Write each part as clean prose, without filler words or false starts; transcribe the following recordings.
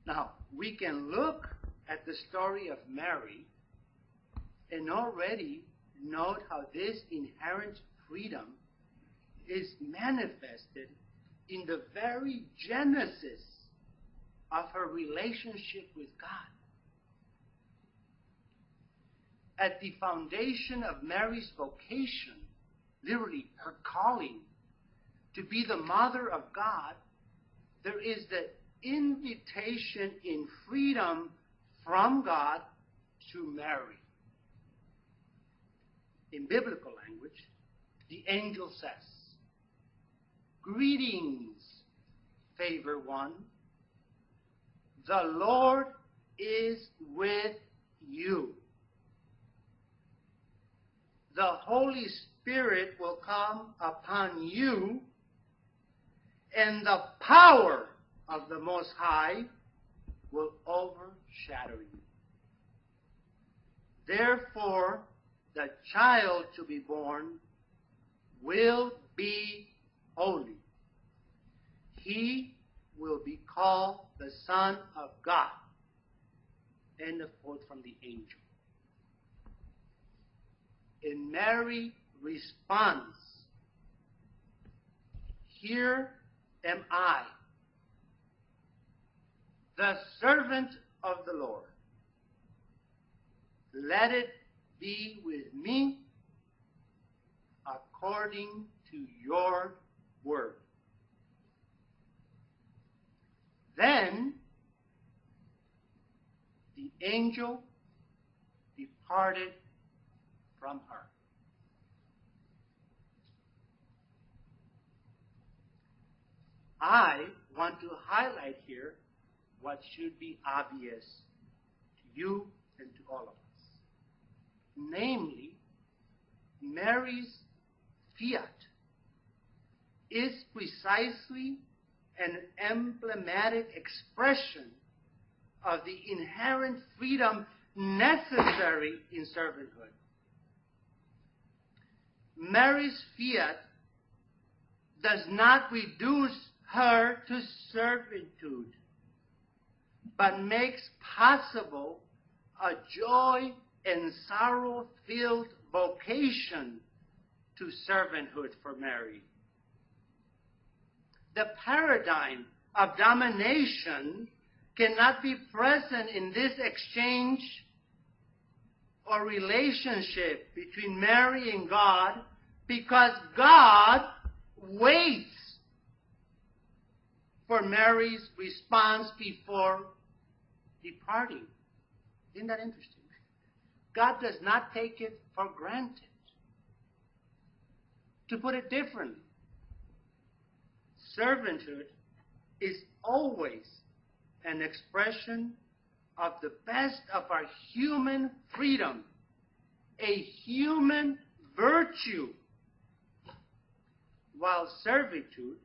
Now, we can look at the story of Mary and already note how this inherent freedom is manifested in the very genesis of her relationship with God. At the foundation of Mary's vocation, literally her calling to be the mother of God, there is the invitation in freedom from God to Mary. In biblical language, the angel says, "Greetings, favored one. The Lord is with you. The Holy Spirit will come upon you, and the power of the Most High will overshadow you. Therefore, the child to be born will be holy. He will be called the Son of God." End of quote from the angel. And Mary responds, "Here am I, the servant of the Lord. Let it be with me according to your word." Then the angel departed from her. I want to highlight here what should be obvious to you and to all of us. Namely, Mary's fiat is precisely an emblematic expression of the inherent freedom necessary in servanthood. Mary's fiat does not reduce her to servitude, but makes possible a joy and sorrow-filled vocation to servanthood for Mary. The paradigm of domination cannot be present in this exchange or relationship between Mary and God, because God waits for Mary's response before departing. Isn't that interesting? God does not take it for granted. To put it differently, servanthood is always an expression of the best of our human freedom, a human virtue, while servitude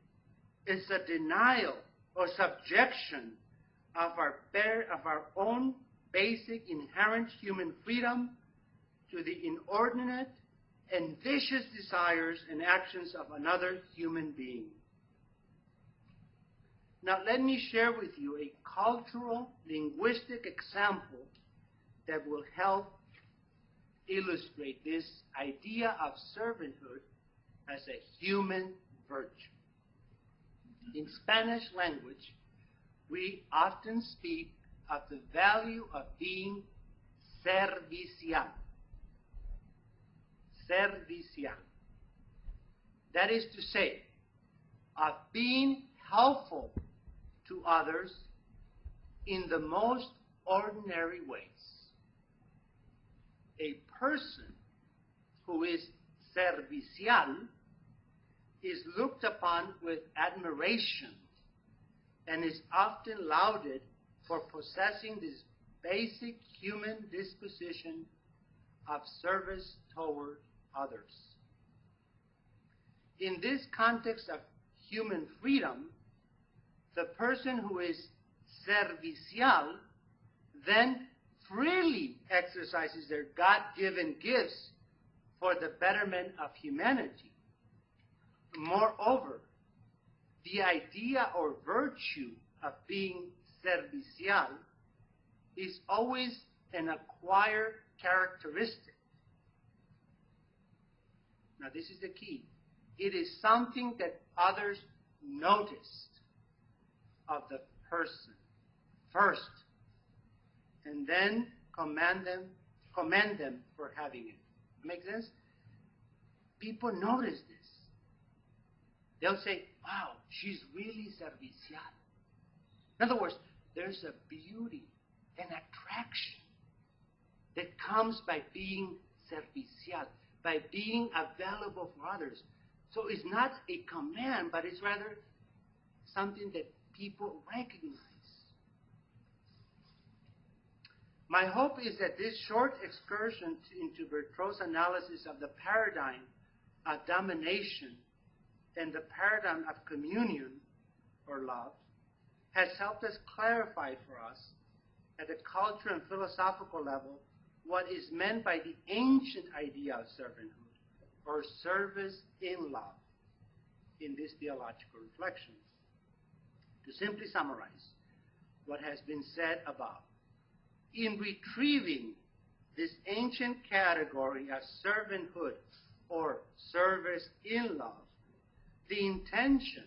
is a denial or subjection of our own basic inherent human freedom to the inordinate and vicious desires and actions of another human being. Now, let me share with you a cultural, linguistic example that will help illustrate this idea of servanthood as a human virtue. In Spanish language, we often speak of the value of being servicial. Servicial. That is to say, of being helpful to others in the most ordinary ways. A person who is servicial is looked upon with admiration and is often lauded for possessing this basic human disposition of service toward others. In this context of human freedom, the person who is servicial then freely exercises their God-given gifts for the betterment of humanity. Moreover, the idea or virtue of being servicial is always an acquired characteristic. Now, this is the key. It is something that others noticed of the person first, and then commend them for having it. Make sense? People notice this. They'll say, wow, she's really servicial. In other words, there's a beauty, an attraction that comes by being servicial, by being available for others. So it's not a command, but it's rather something that people recognize. My hope is that this short excursion into Bertrand's analysis of the paradigm of domination and the paradigm of communion or love has helped us clarify for us at the cultural and philosophical level what is meant by the ancient idea of servanthood or service in love in this theological reflection. To simply summarize what has been said above, in retrieving this ancient category of servanthood or service in love, the intention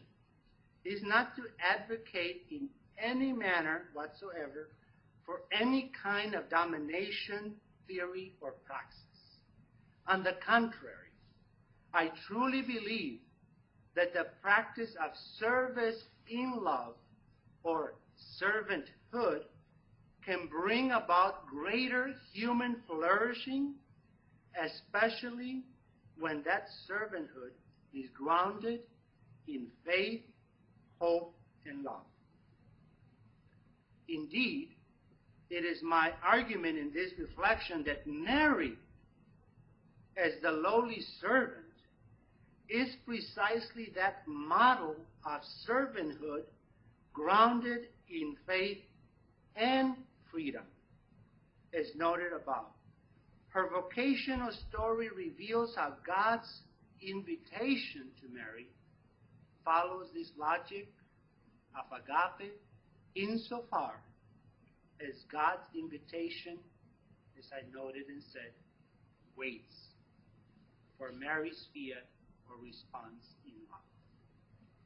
is not to advocate in any manner whatsoever for any kind of domination theory or praxis. On the contrary, I truly believe that the practice of service in love or servanthood can bring about greater human flourishing, especially when that servanthood is grounded in faith, hope, and love. Indeed, it is my argument in this reflection that Mary, as the lowly servant, is precisely that model of servanthood grounded in faith and freedom, as noted above. Her vocational story reveals how God's invitation to Mary follows this logic of agape insofar as God's invitation, as I noted and said, waits for Mary's fiat or response in love.